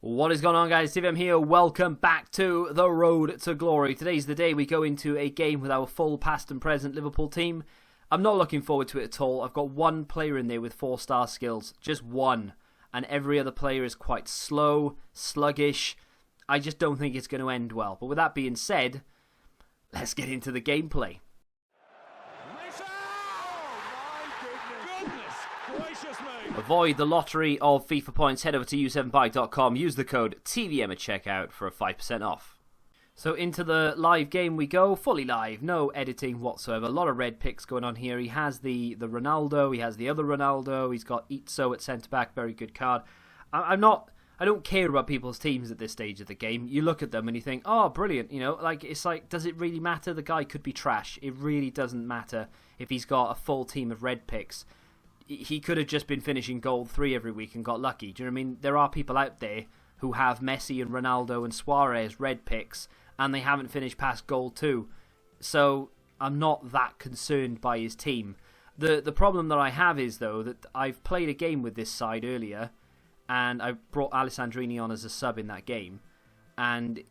What is going on, guys? TVM here. Welcome back to the Road to Glory. Today's the day we go into a game with our full past and present Liverpool team. I'm not looking forward to it at all. I've got one player in there with 4-star skills. Just one. And every other player is quite slow, sluggish. I just don't think it's going to end well. But with that being said, let's get into the gameplay. Avoid the lottery of FIFA points. Head over to u7bike.com. Use the code TVM at checkout for a 5% off. So into the live game we go. Fully live. No editing whatsoever. A lot of red picks going on here. He has the Ronaldo. He has the other Ronaldo. He's got Itzo at centre-back. Very good card. I don't care about people's teams at this stage of the game. You look at them and you think, oh, brilliant. You know, it's like, does it really matter? The guy could be trash. It really doesn't matter if he's got a full team of red picks. He could have just been finishing gold 3 every week and got lucky. Do you know what I mean? There are people out there who have Messi and Ronaldo and Suarez red picks and they haven't finished past gold 2. So I'm not that concerned by his team. The problem that I have is, though, that I've played a game with this side earlier and I brought Alessandrini on as a sub in that game and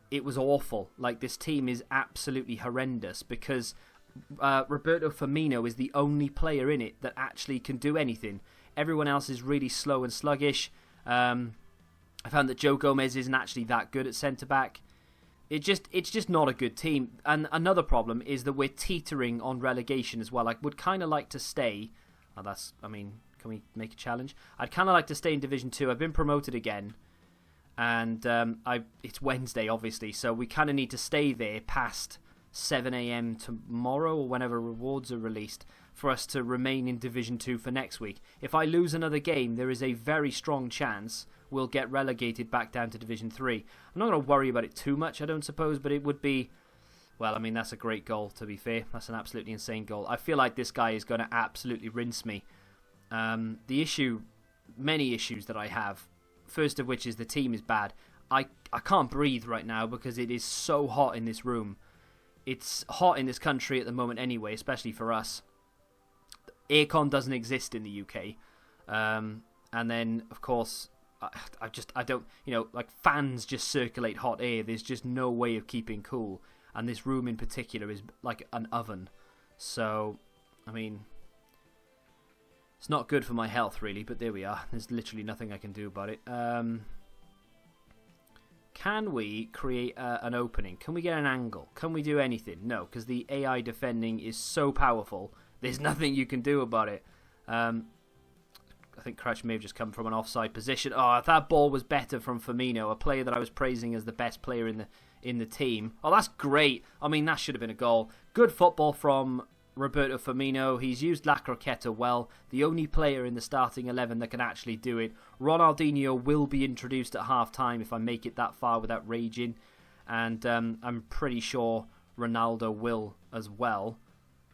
it was awful. Like, this team is absolutely horrendous because Roberto Firmino is the only player in it that actually can do anything. Everyone else is really slow and sluggish. I found that Joe Gomez isn't actually that good at centre-back. It's just not a good team. And another problem is that we're teetering on relegation as well. I would kind of like to stay. Can we make a challenge? I'd kind of like to stay in Division 2. I've been promoted again. And it's Wednesday, obviously. So we kind of need to stay there past 7 a.m. tomorrow or whenever rewards are released for us to remain in Division 2 for next week. If I lose another game, there is a very strong chance we'll get relegated back down to Division 3. I'm not going to worry about it too much, I don't suppose, but it would be... Well, I mean, that's a great goal, to be fair. That's an absolutely insane goal. I feel like this guy is going to absolutely rinse me. Many issues that I have, first of which is the team is bad. I can't breathe right now because it is so hot in this room. It's hot in this country at the moment anyway, especially for us. Aircon doesn't exist in the UK. And then, of course, I don't, like fans just circulate hot air. There's just no way of keeping cool. And this room in particular is like an oven. So, I mean, it's not good for my health really, but there we are. There's literally nothing I can do about it. Can we create an opening? Can we get an angle? Can we do anything? No, because the AI defending is so powerful. There's nothing you can do about it. I think Crouch may have just come from an offside position. Oh, if that ball was better from Firmino, a player that I was praising as the best player in the team. Oh, that's great. I mean, that should have been a goal. Good football from Roberto Firmino. He's used La Croqueta well. The only player in the starting 11 that can actually do it. Ronaldinho will be introduced at half-time if I make it that far without raging. And I'm pretty sure Ronaldo will as well.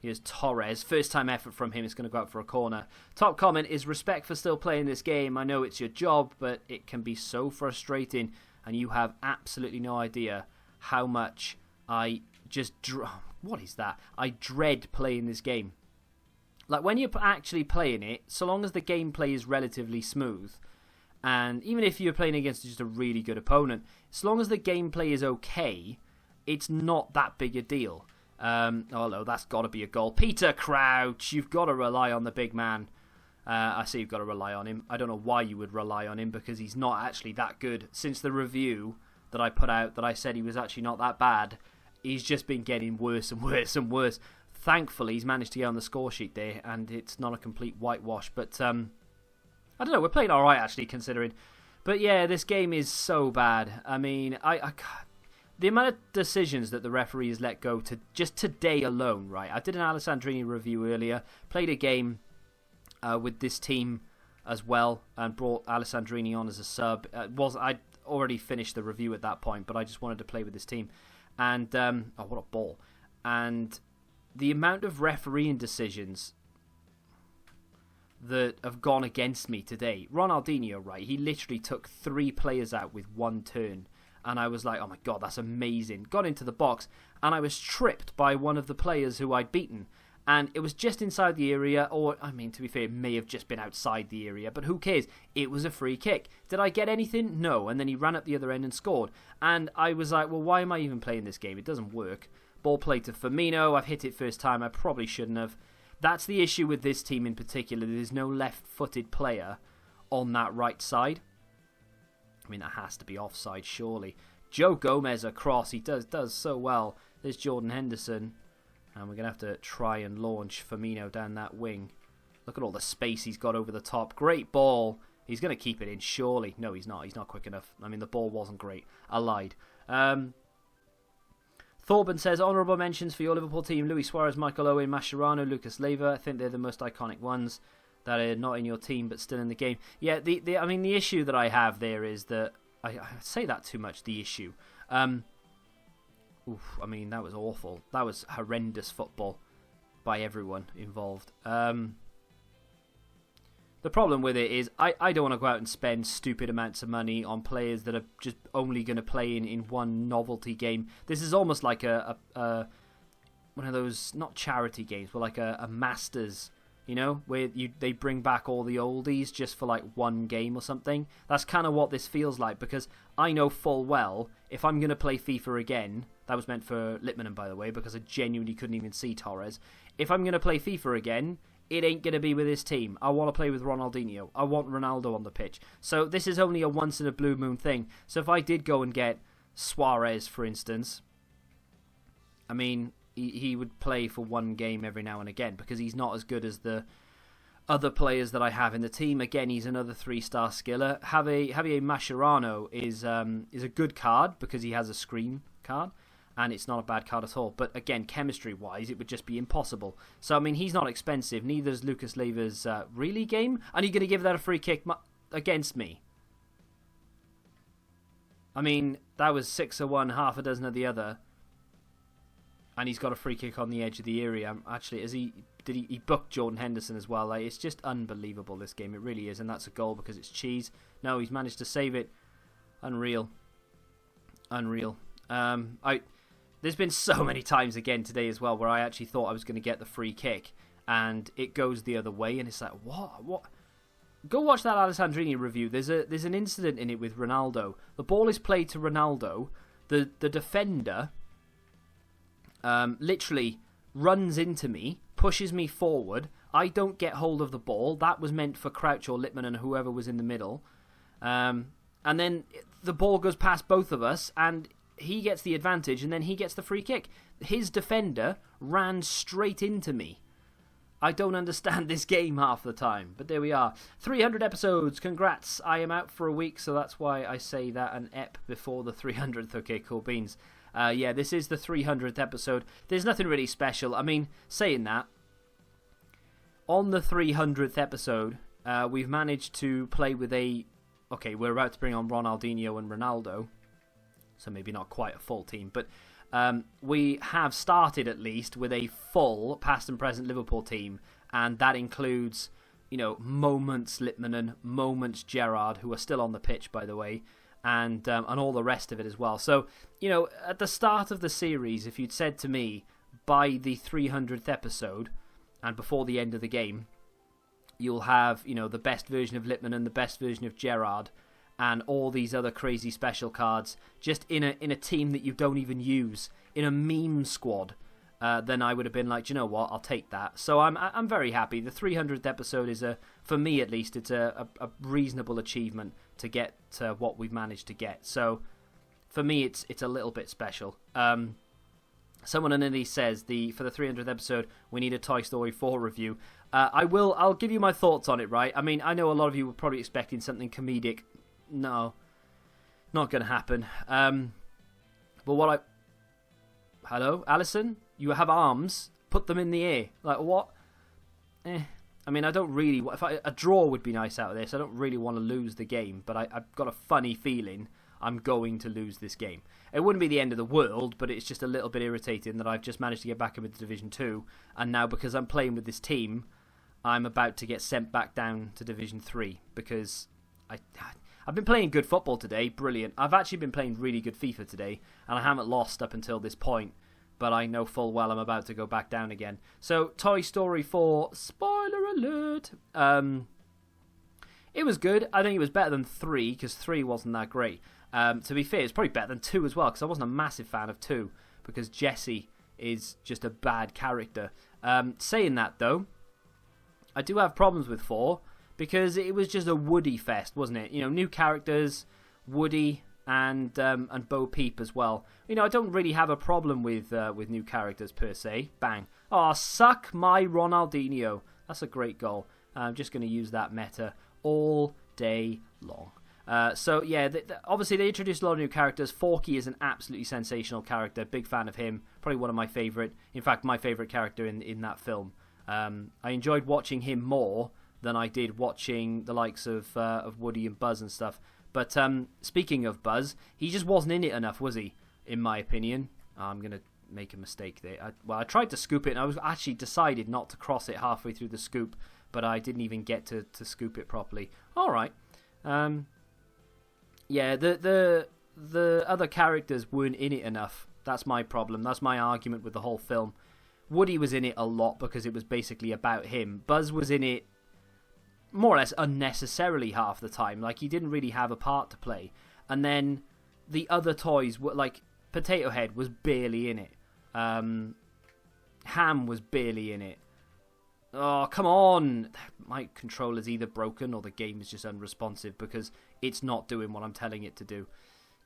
Here's Torres. First time effort from him is going to go out for a corner. Top comment is respect for still playing this game. I know it's your job, but it can be so frustrating. And you have absolutely no idea how much I just... What is that? I dread playing this game. Like, when you're actually playing it, so long as the gameplay is relatively smooth, and even if you're playing against just a really good opponent, as long as the gameplay is okay, it's not that big a deal. Oh no, that's got to be a goal. Peter Crouch, you've got to rely on the big man. I say you've got to rely on him. I don't know why you would rely on him, because he's not actually that good. Since the review that I put out that I said he was actually not that bad, he's just been getting worse and worse and worse. Thankfully, he's managed to get on the score sheet there, and it's not a complete whitewash. But, I don't know, we're playing alright, actually, considering. But, yeah, this game is so bad. I mean, the amount of decisions that the referee has let go to just today alone, right? I did an Alessandrini review earlier, played a game with this team as well, and brought Alessandrini on as a sub. I'd already finished the review at that point, but I just wanted to play with this team. And, oh, what a ball. And the amount of refereeing decisions that have gone against me today. Ronaldinho, right, he literally took 3 players out with 1 turn. And I was like, oh my God, that's amazing. Got into the box, and I was tripped by one of the players who I'd beaten. And it was just inside the area, or, I mean, to be fair, it may have just been outside the area, but who cares? It was a free kick. Did I get anything? No. And then he ran up the other end and scored. And I was like, well, why am I even playing this game? It doesn't work. Ball played to Firmino. I've hit it first time. I probably shouldn't have. That's the issue with this team in particular. There's no left-footed player on that right side. I mean, that has to be offside, surely. Joe Gomez across. He does so well. There's Jordan Henderson. And we're going to have to try and launch Firmino down that wing. Look at all the space he's got over the top. Great ball. He's going to keep it in, surely. No, he's not. He's not quick enough. I mean, the ball wasn't great. I lied. Thorben says, honourable mentions for your Liverpool team. Luis Suarez, Michael Owen, Mascherano, Lucas Leiva. I think they're the most iconic ones that are not in your team but still in the game. Yeah, I mean, the issue that I have there is that... I say that too much, the issue. I mean, that was awful. That was horrendous football by everyone involved. The problem with it is I don't want to go out and spend stupid amounts of money on players that are just only going to play in one novelty game. This is almost like a one of those, not charity games, but like a Masters, you know, where they bring back all the oldies just for like one game or something. That's kind of what this feels like, because I know full well if I'm going to play FIFA again, that was meant for Littmanen, by the way, because I genuinely couldn't even see Torres. If I'm going to play FIFA again, it ain't going to be with this team. I want to play with Ronaldinho. I want Ronaldo on the pitch. So this is only a once in a blue moon thing. So if I did go and get Suarez, for instance, I mean, he would play for one game every now and again, because he's not as good as the other players that I have in the team. Again, he's another 3-star skiller. Javier Mascherano is a good card because he has a screen card, and it's not a bad card at all. But again, chemistry-wise, it would just be impossible. So, I mean, he's not expensive. Neither is Lucas Leiva's really game. And you're going to give that a free kick against me? I mean, that was 6 of one, half a dozen of the other. And he's got a free kick on the edge of the area. Actually, he booked Jordan Henderson as well. Like, it's just unbelievable, this game. It really is. And that's a goal because it's cheese. No, he's managed to save it. Unreal. There's been so many times again today as well where I actually thought I was going to get the free kick and it goes the other way, and it's like, what? Go watch that Alessandrini review. There's an incident in it with Ronaldo. The ball is played to Ronaldo. The defender literally runs into me, pushes me forward. I don't get hold of the ball. That was meant for Crouch or Littman and whoever was in the middle. And then the ball goes past both of us, and he gets the advantage, and then he gets the free kick. His defender ran straight into me. I don't understand this game half the time, but there we are. 300 episodes, congrats. I am out for a week, so that's why I say that an ep before the 300th. Okay, cool beans. Yeah, this is the 300th episode. There's nothing really special. I mean, saying that, on the 300th episode, we've managed to play with okay, we're about to bring on Ronaldinho and Ronaldo, so maybe not quite a full team, but we have started at least with a full past and present Liverpool team, and that includes, moments Littmanen, moments Gerrard, who are still on the pitch, by the way, and all the rest of it as well. So, at the start of the series, if you'd said to me by the 300th episode and before the end of the game, you'll have, the best version of Littmanen, the best version of Gerrard, and all these other crazy special cards, just in a team that you don't even use, in a meme squad, then I would have been like, do you know what, I'll take that. So I'm very happy. The 300th episode is, for me at least, it's a reasonable achievement to get to what we've managed to get. So for me, it's a little bit special. Someone underneath says for the 300th episode, we need a Toy Story 4 review. I'll give you my thoughts on it, right? I mean, I know a lot of you were probably expecting something comedic. No, not going to happen. But hello, Alison? You have arms. Put them in the air. Like, what? I mean, I don't really... a draw would be nice out of this. I don't really want to lose the game, but I've got a funny feeling I'm going to lose this game. It wouldn't be the end of the world, but it's just a little bit irritating that I've just managed to get back into Division 2, and now because I'm playing with this team, I'm about to get sent back down to Division 3, because I've been playing good football today, brilliant. I've actually been playing really good FIFA today, and I haven't lost up until this point. but I know full well I'm about to go back down again. So, Toy Story 4, spoiler alert, it was good. I think it was better than 3, because 3 wasn't that great. To be fair, it's probably better than 2 as well, because I wasn't a massive fan of 2, because Jessie is just a bad character. Saying that, though, I do have problems with 4, because it was just a Woody fest, wasn't it? You know, new characters, Woody, and Bo Peep as well. You know, I don't really have a problem with new characters per se. Bang. Oh, suck my Ronaldinho. That's a great goal. I'm just going to use that meta all day long. So, yeah, obviously they introduced a lot of new characters. Forky is an absolutely sensational character. Big fan of him. Probably one of my favourite. In fact, my favourite character in that film. I enjoyed watching him more than I did watching the likes of Woody and Buzz and stuff. But speaking of Buzz, he just wasn't in it enough, was he? In my opinion. I'm going to make a mistake there. I tried to scoop it, and I was actually decided not to cross it halfway through the scoop, but I didn't even get to scoop it properly. All right. Yeah, the other characters weren't in it enough. That's my problem. That's my argument with the whole film. Woody was in it a lot because it was basically about him. Buzz was in it more or less unnecessarily half the time. Like, he didn't really have a part to play. And then the other toys were like Potato Head was barely in it. Ham was barely in it. Oh, come on. My controller's either broken or the game is just unresponsive because it's not doing what I'm telling it to do.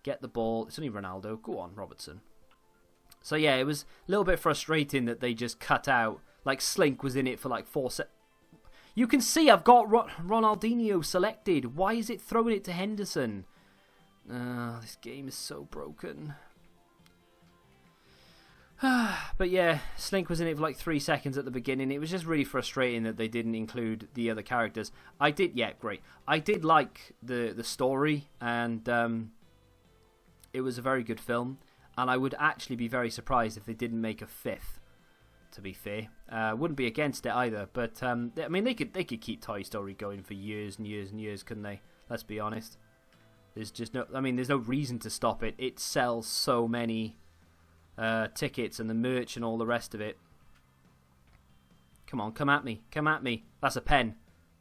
Get the ball. It's only Ronaldo. Go on, Robertson. So, yeah, it was a little bit frustrating that they just cut out. Like, Slink was in it for like 4 seconds. You can see I've got Ronaldinho selected. Why is it throwing it to Henderson? This game is so broken. But yeah, Slink was in it for like 3 seconds at the beginning. It was just really frustrating that they didn't include the other characters. Great. I did like the story, and it was a very good film. And I would actually be very surprised if they didn't make a 5th. To be fair, wouldn't be against it either. But I mean, they could keep Toy Story going for years and years and years, couldn't they? Let's be honest. There's no reason to stop it. It sells so many tickets and the merch and all the rest of it. Come on, come at me. That's a pen.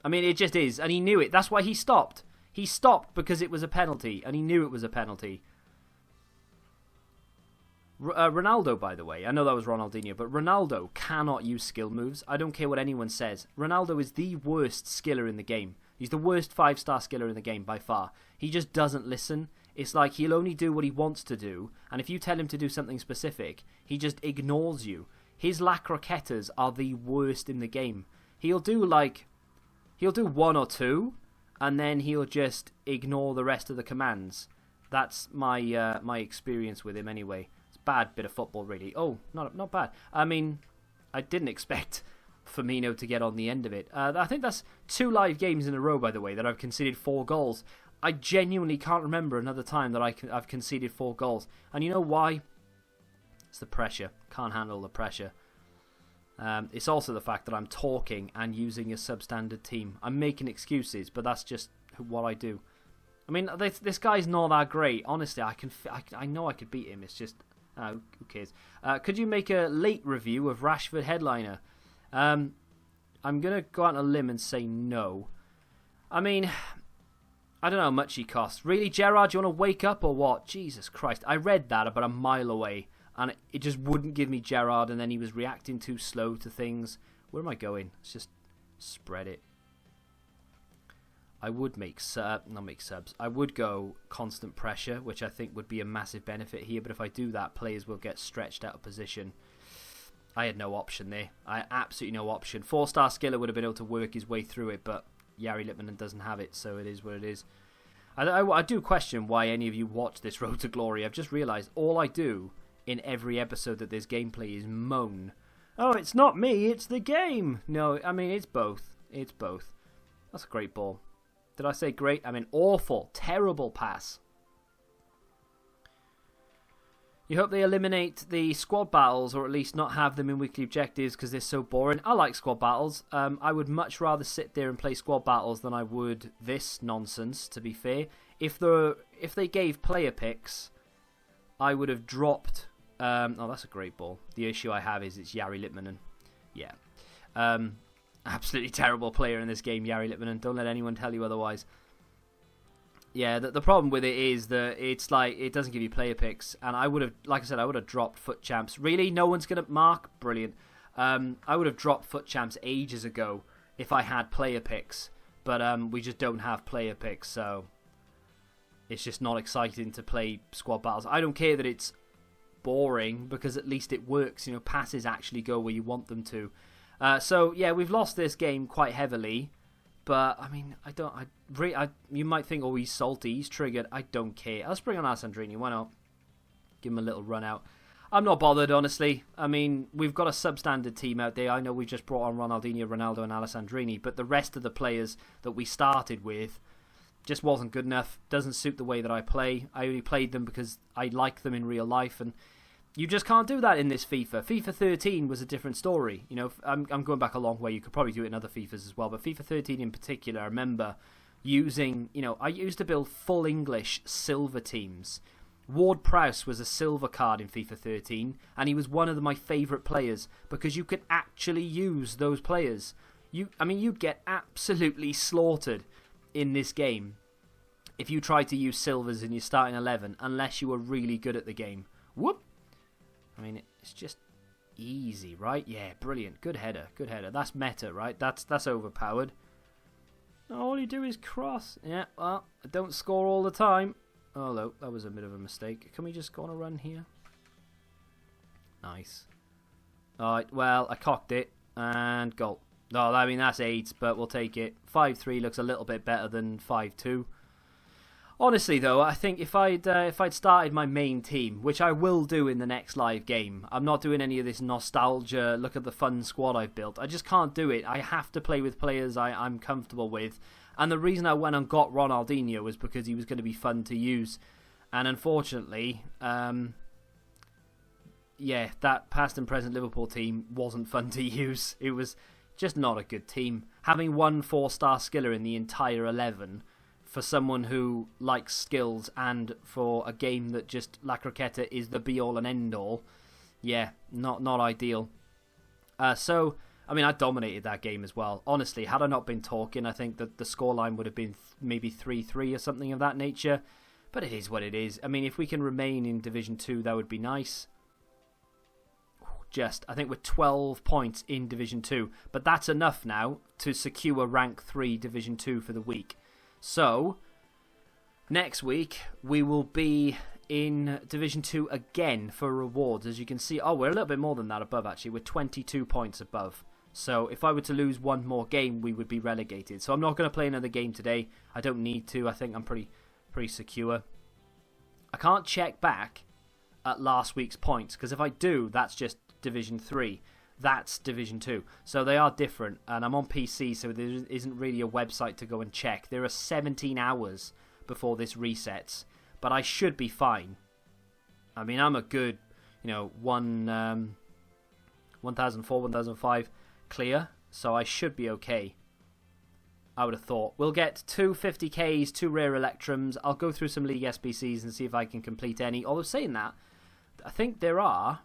I mean, it just is, and he knew it. That's why he stopped. He stopped because it was a penalty, and he knew it was a penalty. Ronaldo, by the way, I know that was Ronaldinho, but Ronaldo cannot use skill moves. I don't care what anyone says. Ronaldo is the worst skiller in the game. He's the worst 5-star skiller in the game by far. He just doesn't listen. It's like he'll only do what he wants to do, and if you tell him to do something specific, he just ignores you. His La Croquetas are the worst in the game. He'll do 1 or 2, and then he'll just ignore the rest of the commands. That's my my experience with him anyway. Bad bit of football, really. Oh, not bad. I mean, I didn't expect Firmino to get on the end of it. I think that's 2 live games in a row, by the way, that I've conceded 4 goals. I genuinely can't remember another time that I've conceded 4 goals. And you know why? It's the pressure. Can't handle the pressure. It's also the fact that I'm talking and using a substandard team. I'm making excuses, but that's just what I do. I mean, this guy's not that great. Honestly, I know I could beat him. It's just... who cares? Could you make a late review of Rashford Headliner? I'm going to go out on a limb and say no. I mean, I don't know how much he costs. Really, Gerrard, do you want to wake up or what? Jesus Christ. I read that about a mile away, and it just wouldn't give me Gerrard, and then he was reacting too slow to things. Where am I going? Let's just spread it. I would not make subs. I would go constant pressure, which I think would be a massive benefit here. But if I do that, players will get stretched out of position. I had no option there. I had absolutely no option. 4-star skiller would have been able to work his way through it, but Jari Litmanen doesn't have it, so it is what it is. I do question why any of you watch this Road to Glory. I've just realised all I do in every episode that there's gameplay is moan. Oh, it's not me, it's the game. No, I mean, it's both. It's both. That's a great ball. Did I say great? I mean awful, terrible pass. You hope they eliminate the squad battles, or at least not have them in weekly objectives because they're so boring. I like squad battles. I would much rather sit there and play squad battles than I would this nonsense, to be fair. If they gave player picks, I would have dropped Oh, that's a great ball. The issue I have is it's Jari Litmanen. Yeah. Absolutely terrible player in this game, Jari Litmanen. Don't let anyone tell you otherwise. Yeah, the problem with it is that it's like it doesn't give you player picks, and I would have, like I said, I would have dropped Foot Champs. Really, no one's gonna mark. Brilliant. I would have dropped Foot Champs ages ago if I had player picks, but we just don't have player picks, so it's just not exciting to play squad battles. I don't care that it's boring because at least it works. You know, passes actually go where you want them to. So yeah, we've lost this game quite heavily. But, I mean, you might think, oh, he's salty, he's triggered. I don't care. Let's bring on Alessandrini, why not? Give him a little run out. I'm not bothered, honestly. I mean, we've got a substandard team out there. I know we just brought on Ronaldinho, Ronaldo and Alessandrini, but the rest of the players that we started with just wasn't good enough. Doesn't suit the way that I play. I only played them because I like them in real life, and you just can't do that in this FIFA. FIFA 13 was a different story. You know, I'm going back a long way. You could probably do it in other FIFAs as well. But FIFA 13 in particular, I remember using, you know, I used to build full English silver teams. Ward Prowse was a silver card in FIFA 13. And he was one of my favourite players because you could actually use those players. You'd get absolutely slaughtered in this game if you tried to use silvers in your starting 11 unless you were really good at the game. Whoop! I mean, it's just easy, right? Yeah, brilliant. Good header. Good header. That's meta, right? That's overpowered. All you do is cross. Yeah, well, I don't score all the time. Oh, no, that was a bit of a mistake. Can we just go on a run here? Nice. Alright, well, I cocked it. And goal. Oh, I mean, that's 8, but we'll take it. 5-3 looks a little bit better than 5-2. Honestly, though, I think if I'd started my main team, which I will do in the next live game, I'm not doing any of this nostalgia, look at the fun squad I've built. I just can't do it. I have to play with players I'm comfortable with. And the reason I went and got Ronaldinho was because he was going to be fun to use. And unfortunately, yeah, that past and present Liverpool team wasn't fun to use. It was just not a good team. Having one 4-star skiller in the entire 11... for someone who likes skills and for a game that just La Croqueta is the be-all and end-all, yeah, not ideal. So, I mean, I dominated that game as well. Honestly, had I not been talking, I think that the scoreline would have been maybe 3-3 or something of that nature. But it is what it is. I mean, if we can remain in Division 2, that would be nice. I think we're 12 points in Division 2. But that's enough now to secure rank 3 Division 2 for the week. So, next week, we will be in Division 2 again for rewards. As you can see, we're a little bit more than that above, actually. We're 22 points above. So, if I were to lose one more game, we would be relegated. So, I'm not going to play another game today. I don't need to. I think I'm pretty secure. I can't check back at last week's points, because if I do, that's just Division 3. That's Division 2. So they are different. And I'm on PC, so there isn't really a website to go and check. There are 17 hours before this resets. But I should be fine. I mean, I'm a good, 1004, 1005 clear. So I should be okay. I would have thought. We'll get 2 50Ks, 2 rare Electrums. I'll go through some League SBCs and see if I can complete any. Although saying that, I think there are...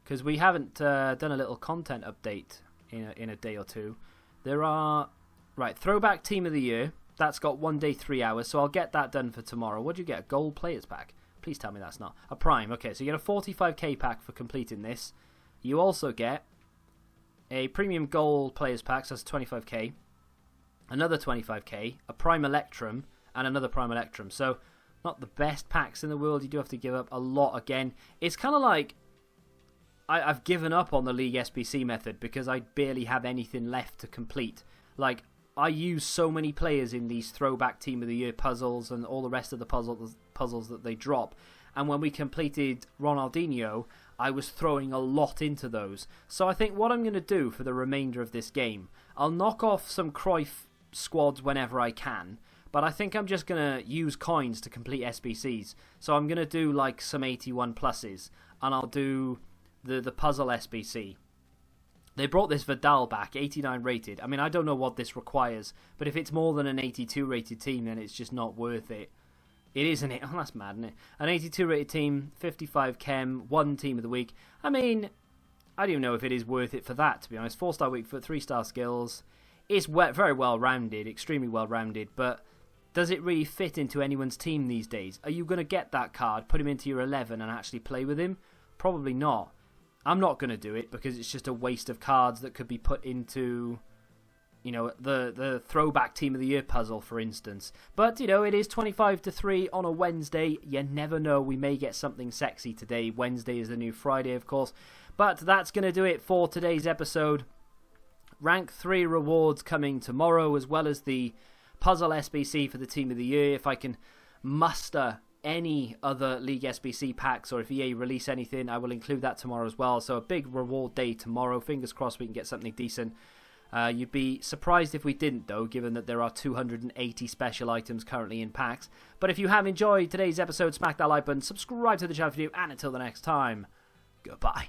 because we haven't done a little content update in a day or two. There are... right, Throwback Team of the Year. That's got 1 day, 3 hours, so I'll get that done for tomorrow. What do you get? A Gold Players Pack? Please tell me that's not. A Prime. Okay, so you get a 45k pack for completing this. You also get a Premium Gold Players Pack, so that's 25k. Another 25k. A Prime Electrum, and another Prime Electrum. So, not the best packs in the world. You do have to give up a lot again. It's kind of like... I've given up on the League SBC method because I barely have anything left to complete. Like, I use so many players in these Throwback Team of the Year puzzles and all the rest of the puzzles that they drop. And when we completed Ronaldinho, I was throwing a lot into those. So I think what I'm going to do for the remainder of this game, I'll knock off some Cruyff squads whenever I can. But I think I'm just going to use coins to complete SBCs. So I'm going to do like some 81 pluses. And I'll do... the puzzle SBC. They brought this Vidal back, 89 rated. I mean, I don't know what this requires, but if it's more than an 82 rated team, then it's just not worth it. It is an... Oh, that's mad, isn't it? An 82 rated team, 55 chem, 1 team of the week. I mean, I don't even know if it is worth it for that, to be honest. 4-star weak foot, 3-star skills. It's very well-rounded, extremely well-rounded, but does it really fit into anyone's team these days? Are you going to get that card, put him into your 11 and actually play with him? Probably not. I'm not going to do it because it's just a waste of cards that could be put into, you know, the throwback team of the year puzzle, for instance. But, you know, it is 25 to 3 on a Wednesday. You never know. We may get something sexy today. Wednesday is the new Friday, of course. But that's going to do it for today's episode. Rank 3 rewards coming tomorrow, as well as the puzzle SBC for the team of the year. If I can muster any other League SBC packs, or if EA release anything, I will include that tomorrow as well. So a big reward day tomorrow. Fingers crossed we can get something decent. You'd be surprised if we didn't, though, given that there are 280 special items currently in packs. But if you have enjoyed today's episode, smack that like button, subscribe to the channel if you do, and until the next time, goodbye.